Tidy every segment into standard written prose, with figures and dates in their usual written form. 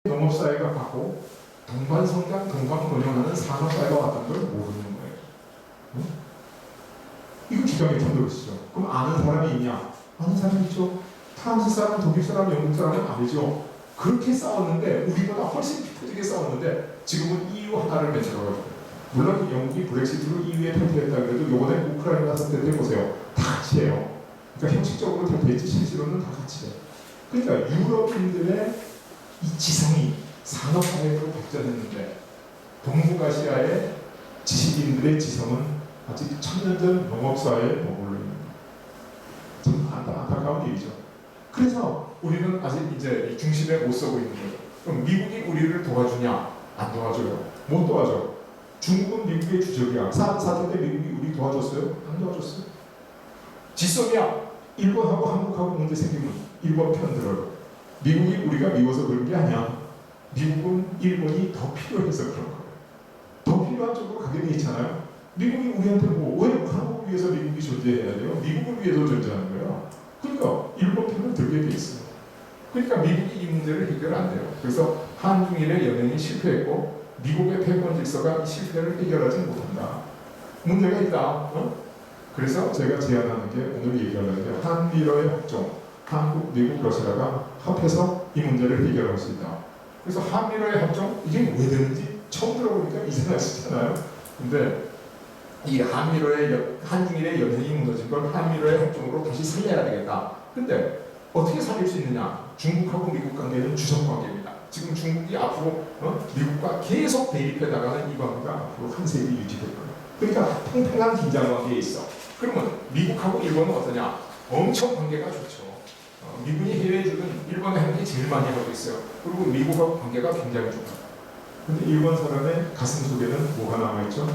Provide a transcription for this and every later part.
농업사회가 갖고 동반성장, 동반번영하는 산업사회가 왔다는 걸 모르는 거예요. 응? 이거 기가 막힌 것이죠. 그럼 아는 사람이 있냐? 아는 사람이 있죠. 프랑스 사람, 독일 사람, 영국 사람은 아니죠. 그렇게 싸웠는데, 우리보다 훨씬 피터지게 싸웠는데 지금은 EU 하나를 맺혀가지고, 물론 영국이 브렉시트로 EU에 탈퇴했다 그래도 요번에 우크라이나 사태 때 보세요. 다 같이 해요. 그러니까 형식적으로 탈퇴했지 실제로는 다 같이 해요. 그러니까 유럽인들의 이 지성이 산업사회로 발전했는데 동북아시아의 지식인들의 지성은 아직 천년 전 농업사회에 머물러 있는 거예요. 참 안타까운 일이죠. 그래서 우리는 아직 이제 이 중심에 못 서고 있는 거예요. 그럼 미국이 우리를 도와주냐? 안 도와줘요. 못 도와줘. 중국은 미국의 주적이야. 사태 때 미국이 우리 도와줬어요? 안 도와줬어요. 지소미아, 일본하고 한국하고 문제 생기면 일본 편 들어요. 미국이 우리가 미워서 그런 게 아니야. 미국은 일본이 더 필요해서 그런 거예요. 더 필요한 쪽으로 가게 돼 있잖아요. 미국이 우리한테 왜 한국을 위해서 미국이 존재해야 돼요? 미국을 위해서 존재하는 거예요. 그러니까 일본 편을 들게 돼 있어요. 그러니까 미국이 이 문제를 해결 안 돼요. 그래서 한중일의 연행이 실패했고 미국의 패권 질서가 이 실패를 해결하지 못한다. 문제가 있다. 그래서 제가 제안하는 게 오늘 얘기하는 게 한미러의 협정, 한국, 미국, 러시아가 합해서 이 문제를 해결할 수 있다. 그래서 한미러의 협정, 이게 왜 되는지 처음 들어보니까 이상하시잖아요. 근데 이 한중일의 연행이 무너진 걸 한미러의 협정으로 다시 살려야 되겠다. 근데 어떻게 살릴 수 있느냐? 중국하고 미국 관계는 주적 관계입니다. 지금 중국이 앞으로 미국과 계속 대립해 나가는 이 관계가 앞으로 한 세기 유지될 거예요. 그러니까 팽팽한 긴장 관계에 있어. 그러면 미국하고 일본은 어떠냐? 엄청 관계가 좋죠. 미군이 해외에 주는 일본에 하는 게 제일 많이 하고 있어요. 그리고 미국하고 관계가 굉장히 좋아요. 근데 일본 사람의 가슴 속에는 뭐가 남아있죠?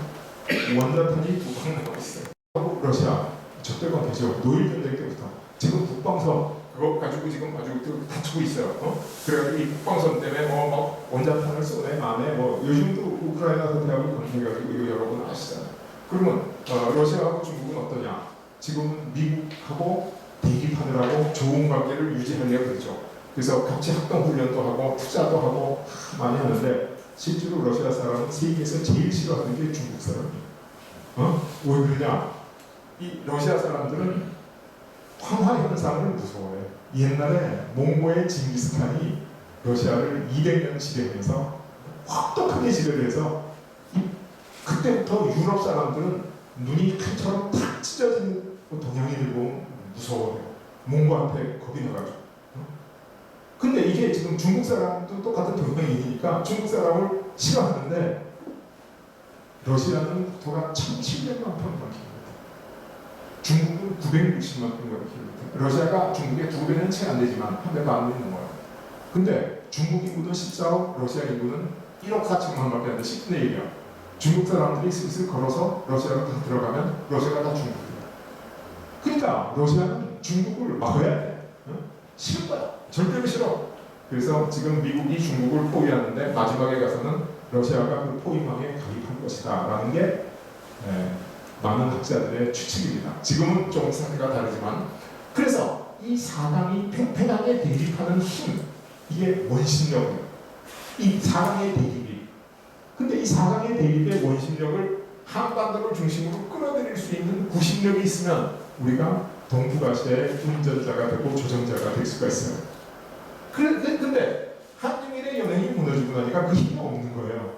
원자탄이 두 방 남아있어요. 하고 러시아 적대 관계죠. 노일 전쟁 때부터 지금 북방선 그거 가지고 지금 아주 다투고 있어요. 그래가지고 이 북방선 때문에 막 원자탄을 쏘네 마네 요즘도 우크라이나 사태하고 관계가지고 이거 여러분 아시잖아요. 그러면 러시아하고 중국은 어떠냐? 지금은 미국하고 대립하느라고 좋은 관계를 유지하려고 그러죠. 그래서 같이 합동훈련도 하고 투자도 하고 많이 하는데 실제로 러시아 사람은 세계에서 제일 싫어하는 게 중국 사람이에요. 왜 그러냐? 이 러시아 사람들은 황화 현상을 무서워해요. 옛날에 몽고의 징기스칸이 러시아를 200년 지배하면서 혹독하게 지배를 해서 그때부터 유럽 사람들은 눈이 칼처럼 탁 찢어진 동양인을 보면 무서워요. 몽고한테 겁이 나가지고. 근데 이게 지금 중국 사람도 똑같은 동양인이니까 중국 사람을 싫어하는데 러시아는 국토가 1700만 평방킬로미터, 중국은 960만 평방킬로미터. 러시아가 중국의 2배는 채 안 되지만 한 배 반이 넘어요. 근데 중국 인구는 14억, 러시아 인구는 1억 4천만밖에 안 돼. 10분의 1이야. 중국 사람들이 슬슬 걸어서 러시아로 다 들어가면 러시아가 다 중국이야. 그러니까 러시아는 중국을 막아야 돼. 싫은 거야. 절대로 싫어. 그래서 지금 미국이 중국을 포위하는데 마지막에 가서는 러시아가 그 포위망에 가입한 것이다 라는 게 많은 학자들의 추측입니다. 지금은 좀 상태가 다르지만, 그래서 이 사강이 팽팽하게 대립하는 힘, 이게 원심력이에요. 이 사강의 대립이. 근데 이 사강의 대립의 원심력을 한반도를 중심으로 끌어들일 수 있는 구심력이 있으면 우리가 동북아시아의 운전자가 되고 조정자가 될 수가 있어요. 근데 한중일의 연행이 무너지고 나니까 그 힘이 없는 거예요.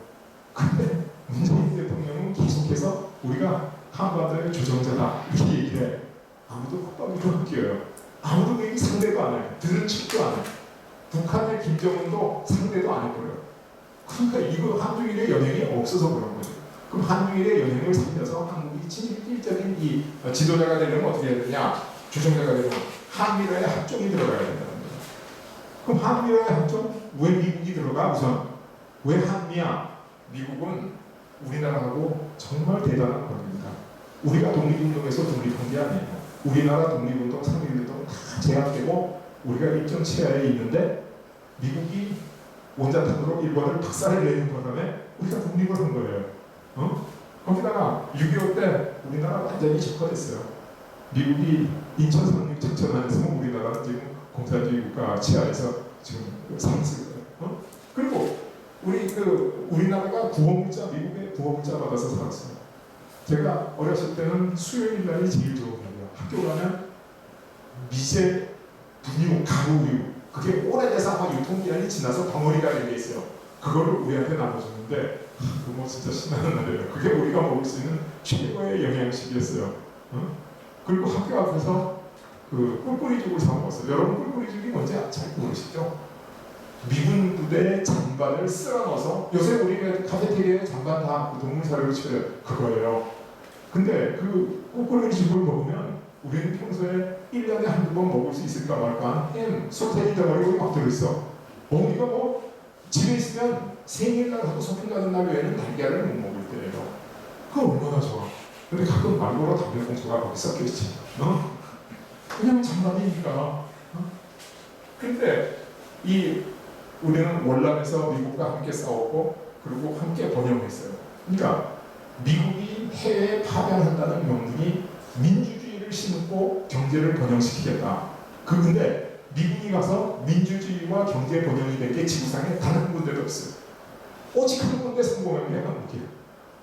근데 문재인 대통령은 계속해서 우리가 한반도의 조정자다 이렇게 얘기를 해. 아무도 콧방귀로 안 끼어요. 아무도 얘기 상대도 안 해요. 들은 척도 안 해요. 북한의 김정은도 상대도 안 해버려요. 그러니까 이거 한중일의 연행이 없어서 그런 거죠. 그럼 한중일의 연행을 살려서 한국이 진실적인 이 지도자가 되려면 어떻게 해야 되냐? 조정자가 되려면 한미러의 합종이 들어가야 된다는 거예요. 그럼 한미러의 합종? 왜 미국이 들어가? 우선 왜 한미야? 미국은 우리나라하고 정말 대단한 관계입니다. 우리가 독립운동에서 독립한 게 아니에요. 우리나라 독립운동, 상륙운동 다 제압되고 우리가 일정 치하에 있는데 미국이 원자탄으로 일본을 박살을 내는 바람에 우리가 독립을 한 거예요. 거기다가 6.25 때 우리나라 완전히 적화됐어요. 미국이 인천 상륙 작전하면서 우리나라는 지금 공산주의 국가 치하에서 지금 상승을 해요. 그리고 우리나라가 구호물자, 미국의 구호물자 받아서 살았어요. 제가 어렸을 때는 수요일 날이 제일 좋은 날이에요. 학교 가면 미제 분유, 가루 우유, 그게 오래돼서 아마 유통기한이 지나서 덩어리가 된 게 있어요. 그거를 우리한테 나눠줬는데 그거 진짜 신나는 날이에요. 그게 우리가 먹을 수 있는 최고의 영양식이었어요. 그리고 학교 앞에서 꿀꿀이죽을 사 먹었어요. 여러분 꿀꿀이죽이 뭔지 잘 모르시죠? 미군 부대의 잔반을 쓸어 넣어서, 요새 우리가 카페테리아에 잔반 다 동물 사료로 쳐요. 그거예요. 근데 그 꿀꿀이죽을 먹으면 우리는 평소에 1년에 한두 번 먹을 수 있을까 말까 햄, 소세지 덩어리가 막 들어있어. 어머니가 뭐 집에 있으면 생일날 하고 소풍 가는 날 외에는 달걀을 못 먹을 때예요. 그거 얼마나 좋아. 근데 가끔 말보로 담배꽁초가 거기 섞여있지. 그냥 장난이니까. 근데 우리는 월남에서 미국과 함께 싸웠고, 그리고 함께 번영했어요. 그러니까 미국이 해외에 파병한다는 명분이 민주주의를 심고 경제를 번영시키겠다. 근데 미국이 가서 민주주의와 경제 번영이 된 게 지구상에 단 한 군데도 없어요. 오직 한 군데 성공한 게 한국이에요.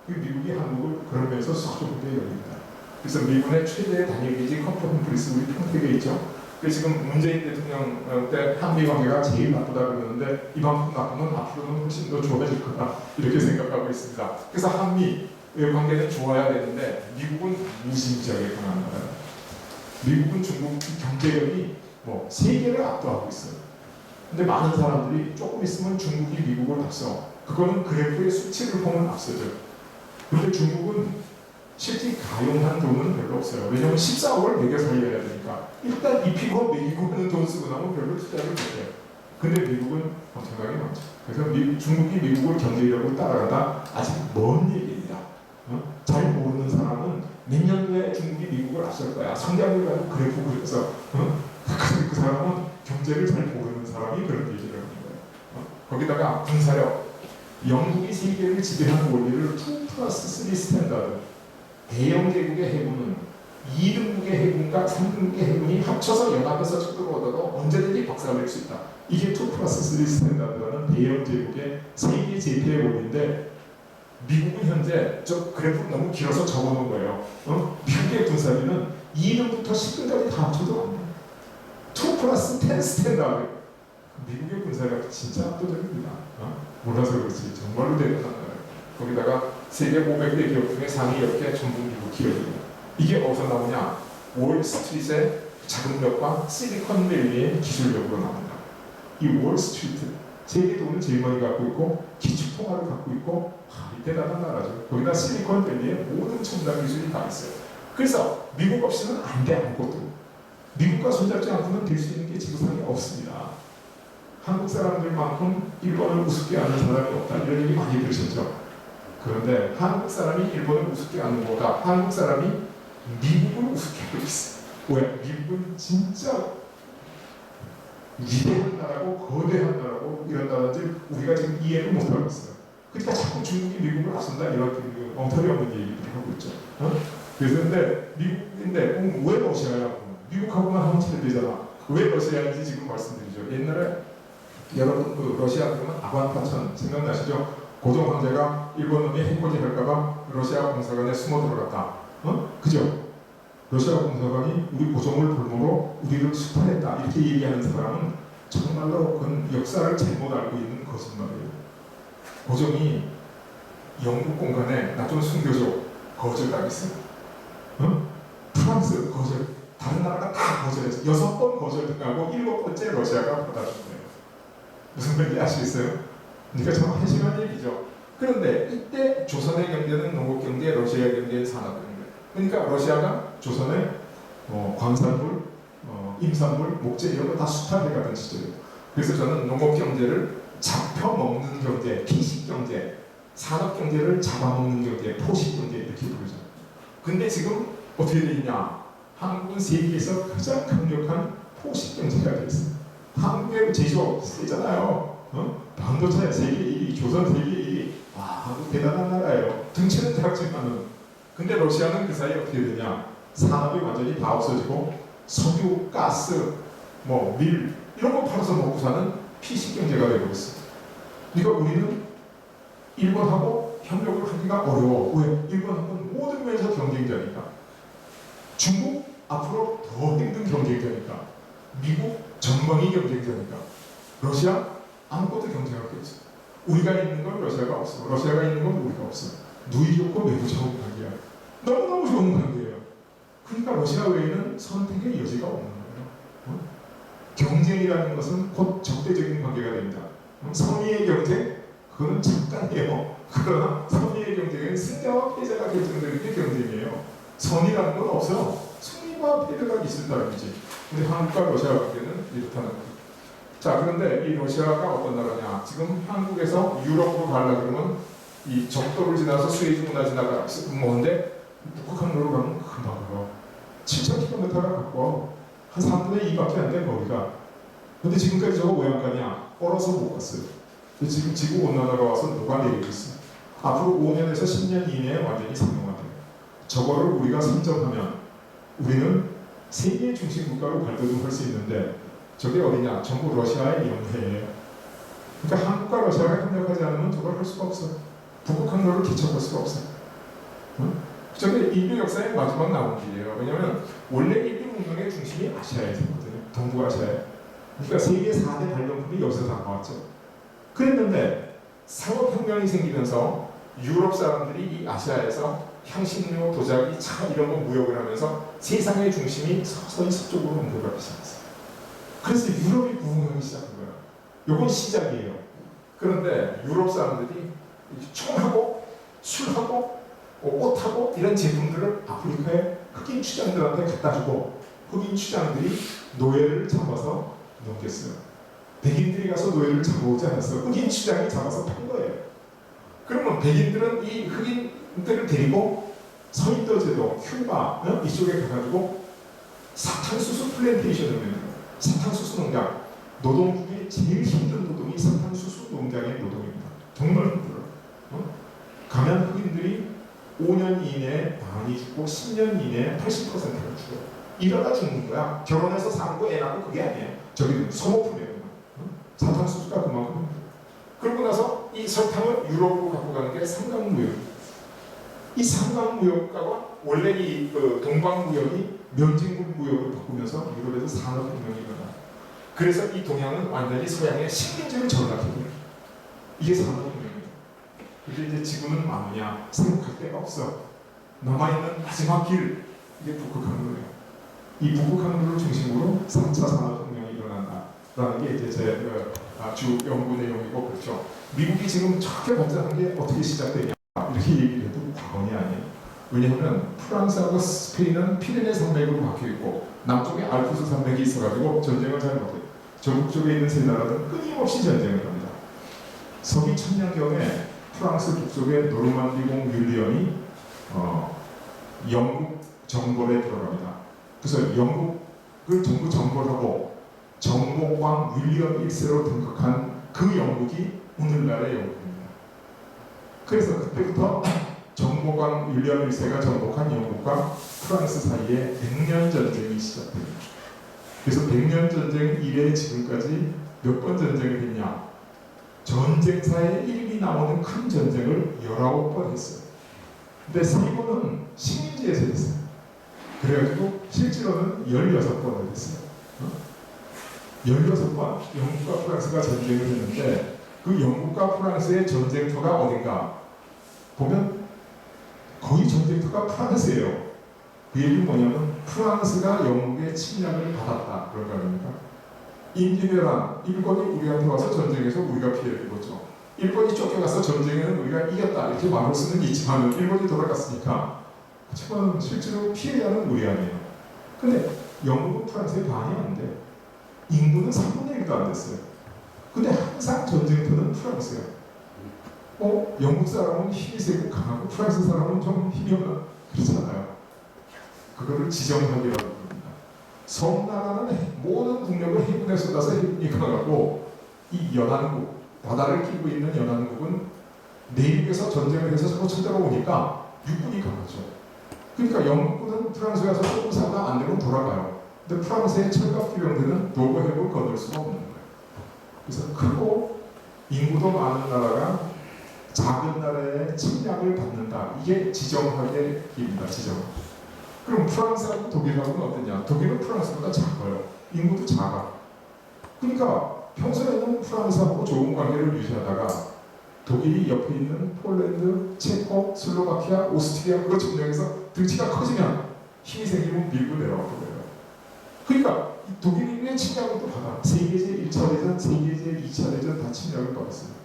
미국이 한국을 그런 면에서 서쪽에 열립니다. 그래서 미군의 최대 단일기지 컴포트 우리 평택에 있죠. 지금 문재인 대통령 때 한미 관계가 제일 나쁘다 그러는데 이만큼 나쁘면 앞으로는 훨씬 더 좋아질 거다 이렇게 생각하고 있습니다. 그래서 한미 관계는 좋아야 되는데 미국은 무시무시하게 강한 나라예요. 미국은 중국 경제력이 세계를 압도하고 있어요. 근데 많은 사람들이 조금 있으면 중국이 미국을 앞서, 그거는 그래프의 수치를 보면 앞서죠. 근데 중국은 실제 가용한 돈은 별로 없어요. 왜냐하면 14억을 매겨 살려야 되니까 일단 입히고 매기고 하는 돈 쓰고 나면 별로 투자를 못해요. 근데 미국은 엄청나게 많죠. 그래서 중국이 미국을 경제력으로 따라가다 아직 먼 얘기입니다. 잘 모르는 사람은 몇 년 후에 중국이 미국을 앞설 거야. 성장률 가지고 그래프 그려서 그 사람은 경제를 잘 모르는 사람이 그런 얘기를 하는 거예요. 거기다가 군사력, 영국이 세계를 지배하는 원리를 2+3 스탠다드, 대영 제국의 해군은 2등국의 해군과 3등국의 해군이 합쳐서 연합해서 척도를 얻어도 언제든지 박살낼 수 있다. 이게 2+3 스탠다드라는 대영 제국의 세계 제패의 원리인데, 미국은 현재 저 그래프 너무 길어서 적어놓은 거예요. 미국의 군사비는 2등부터 10등까지 다 합쳐도 안 돼요. 2+10 스탠다드. 미국의 군사력 진짜 압도적입니다. 몰라서 그렇지 정말로 대단한 나라예요. 거기다가 세계 500대 기업 중에 상위 10개 전부 미국 기업입니다. 이게 어디서 나오냐? 월스트리트의 자금력과 실리콘밸리의 기술력으로 나옵니다. 이 월스트리트, 세계 돈을 제일 많이 갖고 있고 기축통화를 갖고 있고 대단한 나라죠. 거기다 실리콘밸리의 모든 첨단 기술이 다 있어요. 그래서 미국 없이는 안 돼, 아무것도. 미국과 손잡지 않고는 될 수 있는 게 지구상에 없습니다. 한국 사람들만큼 일본을 우습게 하는 사람이 없다, 이런 얘기 많이 들으셨죠? 그런데 한국 사람이 일본을 우습게 하는 것보다 한국 사람이 미국을 우습게 하고 있어요. 왜? 미국은 진짜 위대한 나라고 거대한 나라고 이런 나라인지 우리가 지금 이해를 못하고 있어요. 그러니까 자꾸 중국이 미국을 앞선다 이런 엉터리 없는 얘기를 하고 있죠. 그래서 근데 미국인데 왜 러시아냐고, 미국하고만 하면 잘 되잖아. 왜 러시아인지 지금 말씀드리죠. 옛날에 여러분 러시아 그러면 아관파천 생각나시죠? 고종 황제가 일본 놈이 해코지 할까봐 러시아 공사관에 숨어 들어갔다. 그죠? 러시아 공사관이 우리 고종을 볼모로 우리를 수탈했다 이렇게 얘기하는 사람은 정말로 그건 역사를 잘못 알고 있는 거짓말이에요. 고종이 영국 공간에 나 좀 숨겨줘 거절당했어요. 프랑스 거절, 다른 나라가 다 거절했어요. 6번 거절당하고 7번째 러시아가 받아준 거예요. 무슨 말인지 아시겠어요? 그러니까 정말 한심한 얘기죠. 그런데 이때 조선의 경제는 농업 경제, 러시아의 경제는 산업 경제. 그러니까 러시아가 조선의 광산물, 임산물, 목재 이런 거 다 수탈해가던 시절이에요. 그래서 저는 농업 경제를 잡혀먹는 경제, 피식 경제, 산업 경제를 잡아먹는 경제, 포식 경제 이렇게 부르죠. 근데 지금 어떻게 돼 있냐? 한국은 세계에서 가장 강력한 포식 경제가 되어 있어요. 한국의 제조업 세잖아요. 반도체 세계 1위, 조선 세계 1위. 와, 한국 대단한 나라예요. 등치는 작지만은. 근데 러시아는 그 사이에 어떻게 되냐? 산업이 완전히 다 없어지고 석유, 가스, 밀 이런 거 팔아서 먹고 사는 피식 경제가 되고 있어요. 그러니까 우리는 일본하고 협력을 하기가 어려워. 왜? 일본하고는 모든 면에서 경쟁자니까. 중국 앞으로 더 힘든 경쟁자니까. 미국 전방위 경쟁자니까. 러시아 아무것도 경쟁할 게 없어. 우리가 있는 건 러시아가 없어. 러시아가 있는 건 우리가 없어. 누이 좋고 매우 좋은 관계야. 너무너무 좋은 관계예요. 그러니까 러시아 외에는 선택의 여지가 없는 거예요. 경쟁이라는 것은 곧 적대적인 관계가 됩니다. 선의의 경쟁? 그거는 잠깐이에요. 그러나 선의의 경쟁은 승자와 패자가 결정되는 게 경쟁이에요. 선이라는 건 없어요. 승리와 패배가 있을다는 거지. 근데 한국과 러시아 관계는 이렇다는 거죠. 자, 그런데 이 러시아가 어떤 나라냐? 지금 한국에서 유럽으로 가려고 그러면 이 적도를 지나서 스웨즈 문화 지나가 먼데 북한으로 가면 금방 가요. 7,000km가 가까워. 한 3분의 2밖에 안 돼, 거리가. 근데 지금까지 저거 왜 안 가냐? 얼어서 못 갔어요. 지금 지구온난화가 와서 녹아내리고 있어. 앞으로 5년에서 10년 이내에 완전히 상용화돼요. 저거를 우리가 선점하면 우리는 세계 중심 국가로 발돋움할 수 있는데 저게 어디냐? 전부 러시아의 영해예요. 그러니까 한국과 러시아가 협력하지 않으면 저걸 할 수가 없어. 북극 항로를 개척할 수가 없어. 응? 저게 인류 역사의 마지막 나온 길이에요. 왜냐하면 원래 인류 문명의 중심이 아시아에 있거든요. 동북아시아에. 그러니까 세계 4대 발명품이 여기서 다 나왔죠. 그랬는데 상업혁명이 생기면서 유럽 사람들이 이 아시아에서 향신료, 도자기, 차 이런 거 무역을 하면서 세상의 중심이 서서히 서쪽으로 옮겨가기 시작했어요. 그래서 유럽이 부흥하기 시작한 거예요. 이건 시작이에요. 그런데 유럽 사람들이 총하고 술하고 옷하고 이런 제품들을 아프리카의 흑인 추장들한테 갖다 주고 흑인 추장들이 노예를 잡아서 넘겼어요. 백인들이 가서 노예를 잡아오지 않았어요. 흑인 추장이 잡아서 판 거예요. 그러면 백인들은 이 흑인들을 데리고 서인도 제도, 큐바 이쪽에 가가지고 사탕수수 플랜테이션을 만들어요. 사탕수수 농장. 노동 중에 제일 힘든 노동이 사탕수수 농장의 노동입니다. 정말 힘들어요. 가면 흑인들이 5년 이내에 많이 죽고 10년 이내에 80%가 죽어요. 이러다 죽는 거야. 결혼해서 사는 거 애 낳고 그게 아니에요. 저기 소모품이에요. 사탕수수가 그만큼. 그러고 나서 이 설탕을 유럽으로 갖고 가는 게 삼강무역. 이 삼강무역가가 원래 이 동방무역이 면직무역으로 바꾸면서 유럽에서 산업혁명이 일어나. 그래서 이 동양은 완전히 서양의 식민지를 전락해버려요. 이게 산업혁명이에요. 근데 이제 지구는 마무냐? 생각할 데가 없어. 남아있는 마지막 길, 이게 북극항로예요. 이 북극항로를 중심으로 3차 산업혁명이 일어난다라는 게 이제 제 주 연구 내용이고 그렇죠. 미국이 지금 저렇게 발전한 게 어떻게 시작되냐 이렇게 얘기를 해도 과언이 아니에요. 왜냐하면 프랑스하고 스페인은 피레네 산맥으로 박혀 있고 남쪽에 알프스 산맥이 있어가지고 전쟁을 잘 못해요. 전국 쪽에 있는 세 나라는 끊임없이 전쟁을 합니다. 서기 천년경에 프랑스 북쪽의 노르만디공 윌리엄이 영국 정벌에 들어갑니다. 그래서 영국을 전부 정벌하고 정복왕 윌리엄 1세로 등극한 그 영국이 오늘날의 영국입니다. 그래서 그때부터 정복왕 윌리엄 1세가 정복한 영국과 프랑스 사이에 100년 전쟁이 시작됩니다. 그래서 100년 전쟁 이래 지금까지 몇 번 전쟁을 했냐? 전쟁사에 이름이 나오는 큰 전쟁을 19번 했어요. 근데 3번은 식민지에서 했어요. 그래가지고 실제로는 16번을 했어요. 16번 영국과 프랑스가 전쟁을 했는데 그 영국과 프랑스의 전쟁터가 어딘가 보면 거의 전쟁터가 프랑스예요. 그 얘기는 뭐냐면 프랑스가 영국의 침략을 받았다 그런 거 아닙니까? 임진왜란, 일본이 우리한테 와서 전쟁에서 우리가 피해를 입었죠. 일본이 쫓겨가서 전쟁에는 우리가 이겼다 이렇게 말할 수는 있지만 일본이 돌아갔으니까 하지만 실제로 피해자는 우리 아니에요. 근데 영국은 프랑스의 반이 안 돼. 인구는 3분의 1도 안 됐어요. 근데 항상 전쟁터는 프랑스예요. 영국 사람은 힘이 세고 강하고 프랑스 사람은 좀 힘이 없나 그렇잖아요. 그거를 지정학이라고 부릅니다. 섬나라는 모든 국력을 해군에 쏟아서 해군이 강하고 이 연안국, 바다를 끼고 있는 연안국은 내륙에서 전쟁을 해서 서로 쳐들어오니까 육군이 강하죠. 그러니까 영국군은 프랑스에 가서 조금 사다 안 되면 돌아가요. 근데 프랑스의 철갑기병들은 노고해을 거둘 수가 없는 거예요. 그래서 크고 인구도 많은 나라가 작은 나라의 침략을 받는다. 이게 지정학의입니다. 지정. 그럼 프랑스하고 독일하고는 어떠냐? 독일은 프랑스보다 작아요. 인구도 작아. 그러니까 평소에는 프랑스하고 좋은 관계를 유지하다가 독일이 옆에 있는 폴란드, 체코, 슬로바키아, 오스트리아 그거 점령해서 등치가 커지면 힘이 생기면 밀고 내려가고 그래요. 그러니까 독일의 침략을 또 받아. 세계제 1차 대전, 세계제 2차 대전 다 침략을 받았어요.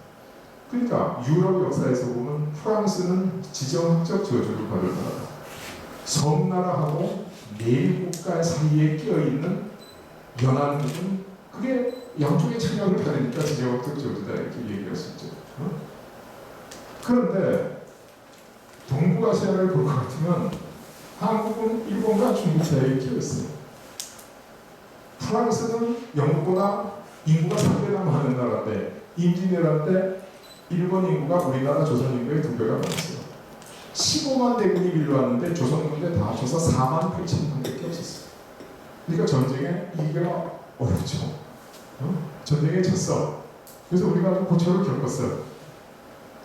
그러니까 유럽 역사에서 보면 프랑스는 지정학적 저주를 받을 나라다. 섬나라하고 내국가 사이에 끼어있는 연안국은 그게 양쪽의 침략을 받으니까 지정학적 저주다 이렇게 얘기할 수 있죠. 그런데 동북아시아를 볼 것 같으면 한국은 일본과 중국 사이에 끼어있어요. 프랑스는 영국보다 인구가 3배나 많은 나라인데 임진왜란 때 일본 인구가 우리나라 조선 인구의 2배가 많았어요. 15만 대군이 밀려왔는데 조선 군대 다 합쳐서 4만 8천 명밖에 없었어요. 그러니까 전쟁에 이기기가 어렵죠. 전쟁에 졌어. 그래서 우리가 고초를 겪었어요.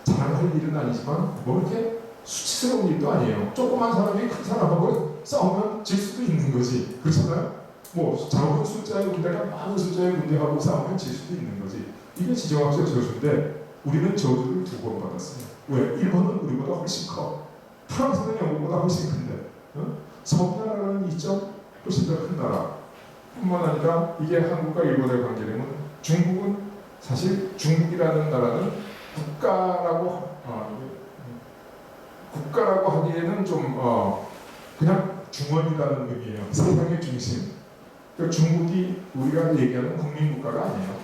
자랑할 일은 아니지만 뭐 이렇게 수치스러운 일도 아니에요. 조그만 사람이 큰 사람하고 싸우면 질 수도 있는 거지. 그렇잖아요? 뭐 작은 숫자의 군대가 많은 숫자의 군대하고 싸우면 질 수도 있는 거지. 이게 지정학적 저주인데 우리는 저주를 2번 받았어요. 왜? 일본은 우리보다 훨씬 커. 프랑스는 영국보다 훨씬 큰데. 섬나라는 이점 훨씬 더 큰 나라. 뿐만 아니라 이게 한국과 일본의 관계되면 중국은 사실 중국이라는 나라는 국가라고 하기에는 좀 그냥 중원이라는 의미예요. 세상의 중심. 그러니까 중국이 우리가 얘기하는 국민국가가 아니에요.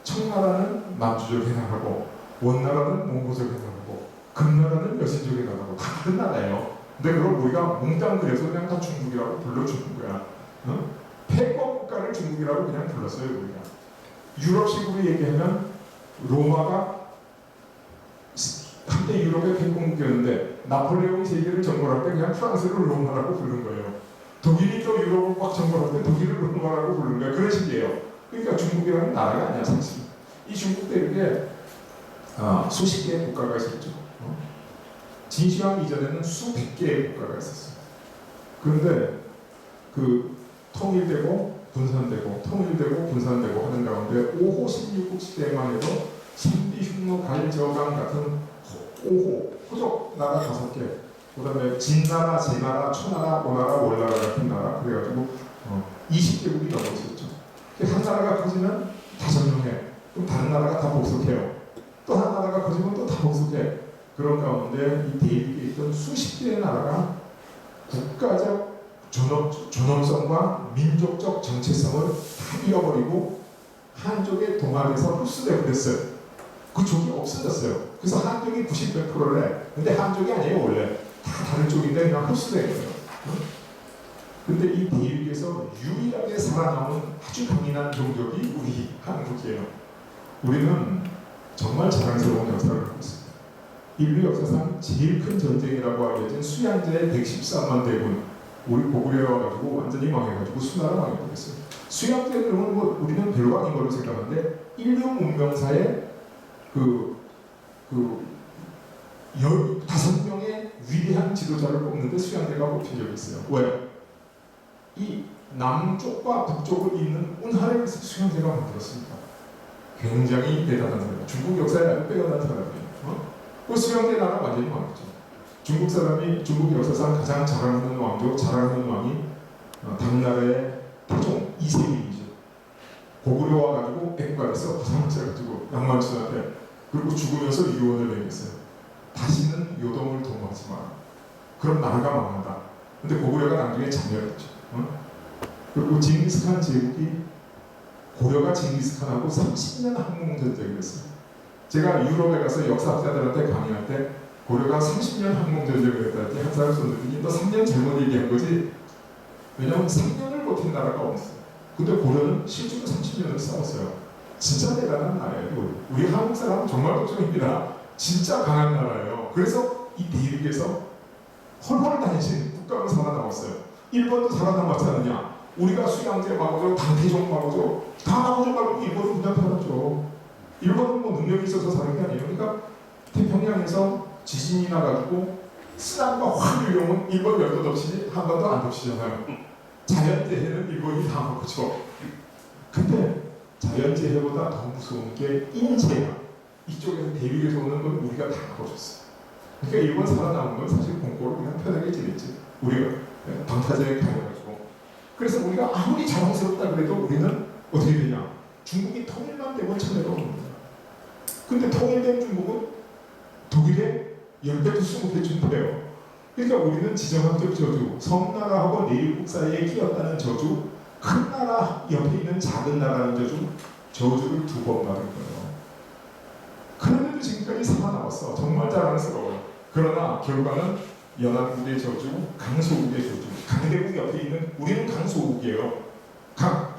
청나라는 만주족에 나가고 원나라는 몽고족에 나가고 금나라는 여신족에 나가고 다 다른 나라예요. 근데 그걸 우리가 몽땅 그래서 그냥 다 중국이라고 불러주는 거야. 패권 국가를 중국이라고 그냥 불렀어요. 우리가. 유럽식으로 얘기하면 로마가 한때 유럽의 패권국이었는데 나폴레옹이 세계를 정벌할 때 그냥 프랑스를 로마라고 부른 거예요. 독일이 또 유럽을 꽉 정벌할 때 독일을 로마라고 부른 거예요. 그런 식이에요. 그러니까 중국이라는 나라가 아니야 사실. 이 중국 대륙에 수십 개의 국가가 있었죠. 진시황 이전에는 수백 개의 국가가 있었어요. 그런데 그 통일되고 분산되고 통일되고 분산되고 하는 가운데 5호 16국 시대만 해도 신비 흉노 갈저강 같은 5호 호족 나라 5개, 그 다음에 진나라, 제나라, 초나라, 오나라, 월나라 같은 나라, 그래가지고 20개국이 넘어섰죠. 한 나라가 커지면 다 점령해. 그럼 다른 나라가 다 복속해요. 또 한 나라가 커지면 또 다 복속해. 그런 가운데 이 대륙에 있던 수십 개의 나라가 국가적 존엄성과 민족적 정체성을 다 잃어버리고 한족에 동아돼서 흡수되어 버렸어요. 그 족이 없어졌어요. 그래서 한족이 90%래. 근데 한족이 아니에요 원래. 다 다른 쪽인데 그냥 흡수된 거예요. 근데 이 대륙에서 유일하게 살아남은 아주 강인한 종족이 우리 한국이에요. 우리는 정말 자랑스러운 역사를 하고 있습니다. 인류 역사상 제일 큰 전쟁이라고 알려진 수양제의 113만 대군, 우리 고구려에 와가지고 완전히 망해가지고 수나라 망해버렸어요. 수양제 그러면 뭐 우리는 별거 아닌 걸로 생각하는데 인류 문명사에 15명의 위대한 지도자를 뽑는데 수양제가 뽑힌 적이 있어요. 왜? 이 남쪽과 북쪽을 잇는 운하를 수양제가 만들었습니다. 굉장히 대단한 사람이에요. 중국 역사에 아주 빼어난 사람이에요. 그 수양제 나라 완전히 망했죠. 중국 역사상 가장 자랑하는 왕족, 자랑하는 왕이 당나라의 태종 이세민이죠. 고구려 와가지고 애국가에서 고상학자가지고 양만춘한테 그리고 죽으면서 유언을 남겼어요. 다시는 요동을 동하지 마라. 그럼 나라가 망한다. 근데 고구려가 나중에 자멸했죠. 그리고 징기스칸 제국이 고려가 징기스칸하고 30년 항몽전쟁을 했어요. 제가 유럽에 가서 역사학자들한테 강의할 때 고려가 30년 항몽전쟁을 했다 할 때 한 사람 손들더니 너 3년 잘못 얘기한 거지? 왜냐면 3년을 버틴 나라가 없어요. 근데 고려는 실제로 30년을 싸웠어요. 진짜 대단한 나라예요. 우리 한국 사람은 정말 걱정입니다. 진짜 강한 나라예요. 그래서 이 대륙에서 헐헐 단신 국가로 살아남았어요. 일본도 살아남았지 않느냐? 우리가 수양제 막아줘, 당태종 막아줘, 다 막아줘 말고 일본은 그냥 살았죠. 일본은 뭐 능력이 있어서 사는 게 아니에요. 그러니까 태평양에서 지진이 나가지고 쓰나미가 확 밀려오면 일본 열도 덮치지 한 번도 안 덮치잖아요. 자연재해는 일본이 당한 거죠. 근데 자연재해보다 더 무서운 게 인재야. 이쪽에서 대륙에서 오는 건 우리가 다 걸어줬어. 그러니까 일본 살아남은 건 사실 공포로 그냥 편하게 지냈지. 우리가 방파제에 가려가지고. 그래서 우리가 아무리 자랑스럽다 그래도 우리는 어떻게 되냐. 중국이 통일만 되면 쳐내가 오는 거야. 근데 통일된 중국은 독일에 10배도 20배 준대요. 그러니까 우리는 지정학적 저주, 섬나라하고 내일국 사이에 끼었다는 저주, 큰 나라 옆에 있는 작은 나라는 저주를 2번 받은 거예요. 그런데도 지금까지 살아남았어. 정말 자랑스러워요. 그러나 결과는 연합국의 저주, 강소국의 저주. 강대국 옆에 있는 우리는 강소국이에요.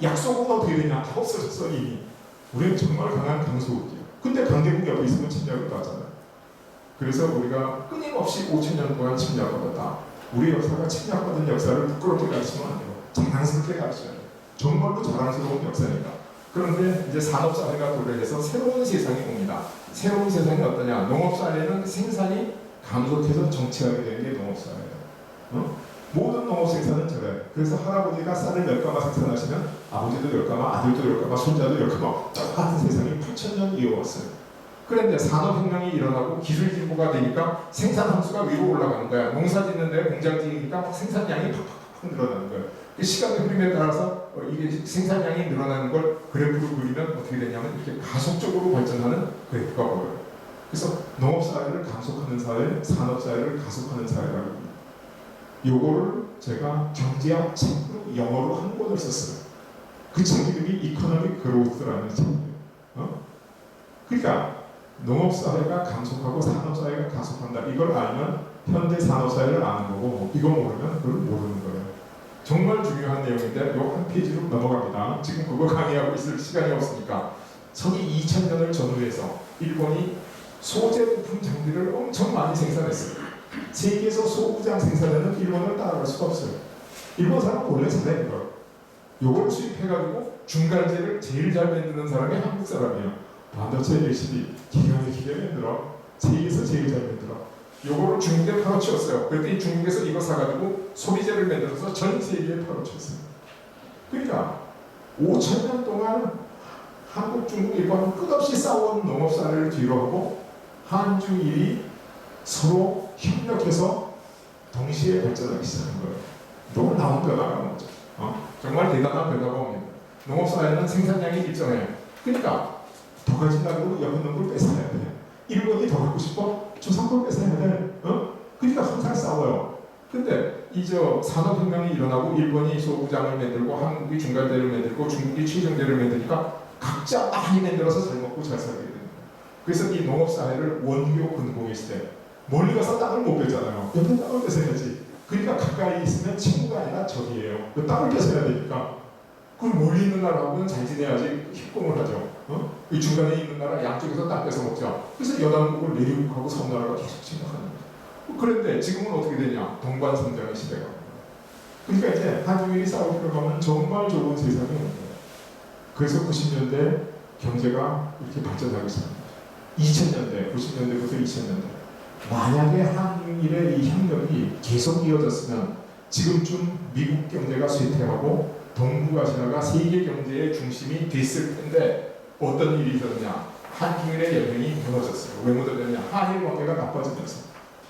약소국은 어떻게 되냐? 다 없어졌어 이미. 우리는 정말 강한 강소국이에요. 근데 강대국 옆에 있으면 침략을 받잖아요. 그래서 우리가 끊임없이 5,000년 동안 침략받았다. 우리 역사가 침략받은 역사를 부끄럽게 가르치면 안 돼요. 자랑스럽게 가르쳐야 돼요. 정말로 자랑스러운 역사니까. 그런데 이제 산업사회가 도래해서 새로운 세상이 옵니다. 새로운 세상이 어떠냐? 농업사회는 생산이 감소해서 정체하게 되는 게 농업사회예요. 모든 농업 생산은 저래. 그래서 할아버지가 쌀을 10가마 생산하시면 아버지도 10가마, 아들도 10가마, 손자도 10가마 똑같은 세상이 8,000년 이어왔어요. 그런데 산업혁명이 일어나고 기술 진보가 되니까 생산 함수가 위로 올라가는 거야. 농사 짓는데 공장 지으니까 생산량이 팍팍팍 늘어나는 거예요. 그 시간의 흐름에 따라서 이게 생산량이 늘어나는 걸 그래프로 그리면 어떻게 되냐면 이렇게 가속적으로 발전하는 그래프가 보여요. 그래서 농업사회를 감속하는 사회, 산업사회를 가속하는 사회라고 합니다. 요거를 제가 경제학 책으로 영어로 한 권을 썼어요. 그 책 이름이 이코노믹 그로우스라는 책이에요. 그러니까 농업사회가 감속하고 산업사회가 가속한다. 이걸 알면 현대 산업사회를 아는 거고 이거 모르면 그걸 모르는 거예요. 정말 중요한 내용인데 요 한 페이지로 넘어갑니다. 지금 그거 강의하고 있을 시간이 없으니까 서기 2000년을 전후해서 일본이 소재 부품 장비를 엄청 많이 생산했어요. 세계에서 소부장 생산에는 일본을 따라갈 수가 없어요. 일본 사람은 원래 잘해 이거. 요걸 수입해가지고 중간재를 제일 잘 만드는 사람이 한국 사람이에요. 반도체 LCD 기가 막히게 만들어. 세계에서 제일 잘 만들어. 요거를 중국에 팔아치웠어요. 그랬더니 중국에서 이거 사가지고 소비재를 만들어서 전 세계에 팔아치웠어요. 그러니까 5,000년 동안 한국, 중국, 일본은 끝없이 싸운 농업사회를 뒤로하고 한중일이 서로 협력해서 동시에 발전하기 시작한 거예요. 놀라운 변화가 나오죠. 정말 대단한 변화가 옵니다. 농업사회는 생산량이 일정해요. 그러니까 더 가진다고 옆에 놈을 뺏어야 돼. 일본이 더 갖고 싶어? 조선걸 뺏어야 돼. 그러니까 항상 싸워요. 근데 이제 산업혁명이 일어나고 일본이 소부장을 만들고 한국이 중간재를 만들고 중국이 최종재를 만드니까 각자 많이 만들어서 잘 먹고 잘 살게 됩니다. 그래서 이 농업사회를 원교 근공의 시대, 멀리 가서 땅을 못 뺏잖아요. 옆에 땅을 뺏어야지. 그러니까 가까이 있으면 친구가 아니라 적이에요. 땅을 뺏어야 되니까. 그럼 멀리 있는 나라하고는 잘 지내야지 협공을 하죠. 이 중간에 있는 나라 양쪽에서 땅 뺏어 먹자. 그래서 연합국을 내륙하고 섬나라가 계속 침략하는 거예요. 그런데 지금은 어떻게 되냐? 동반성장의 시대가. 그러니까 이제 한중일이 싸우고 들어가면 정말 좋은 세상이 오는 거예요. 그래서 90년대 경제가 이렇게 발전하기 시작합니다. 2000년대, 90년대부터 2000년대. 만약에 한중일의 이 협력이 계속 이어졌으면 지금쯤 미국 경제가 쇠퇴하고 동북아시아가 세계 경제의 중심이 됐을 텐데 어떤 일이 있었냐? 한중일의 연맹이 무너졌어요. 왜 무너졌냐? 한일 관계가 나빠지면서.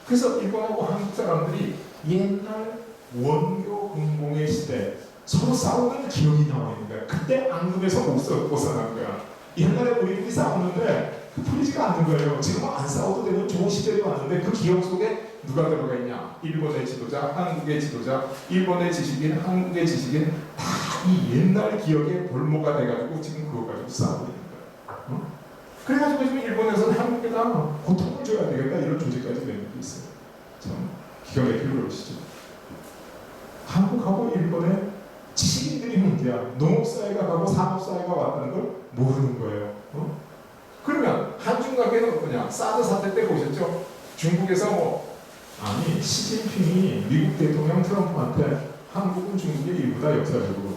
그래서 일본하고 한국 사람들이 옛날 원교 근공의 시대 서로 싸우는 기억이 나와 있는 거야. 그때 앙금에서 못 벗어난 거야. 옛날에 우리들이 싸우는데 풀리지가 않는 거예요. 지금은 안 싸워도 되는 좋은 시절이 왔는데 그 기억 속에 누가 들어가 있냐? 일본의 지도자, 한국의 지도자, 일본의 지식인, 한국의 지식인 다 이 옛날 기억의 볼모가 돼가지고 지금 그거 가지고 싸우고 있는 거예요. 그래가지고 지금 일본에서는 한국에다 고통을 줘야 되겠다 이런 조직까지 내는 게 있어요. 참 기가 막히게 그러시죠. 한국하고 일본의 지식인들이 문제야. 농업사회가 가고 산업사회가 왔다는 걸 모르는 거예요. 그러면 한중 관계는 어떠냐? 사드 사태 때 보셨죠? 중국에서 아니 시진핑이 미국 대통령 트럼프한테 한국은 중국의 일부다 역사적으로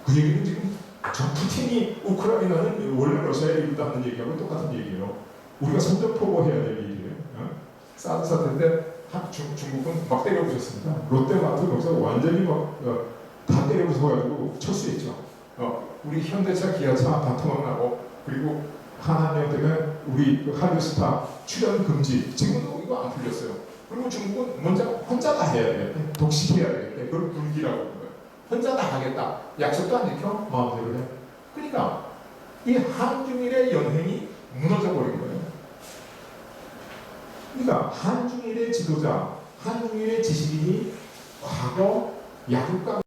그 얘기는 지금 저 푸틴이 우크라이나는 원래 러시아의 일부다 하는 얘기하고 똑같은 얘기예요. 우리가 선전포고해야 될 일이에요. 사드 사태인데 중국은 막 때려부셨습니다. 롯데마트 거기서 완전히 다 때려부숴가지고 철수했죠. 우리 현대차, 기아차 다 토막나고 그리고 하나년 때문에 우리 한류스타 출연 금지 지금도 이거 안 풀렸어요. 그리고 중국은 먼저 혼자 다 해야 되겠대. 독식해야 되겠대. 그걸 불기라고 하는 거예요. 혼자 다 하겠다. 약속도 안 지켜 마음대로 해. 그러니까 이 한중일의 연행이 무너져 버린 거예요. 그러니까 한중일의 지도자, 한중일의 지식인이 과거 약육강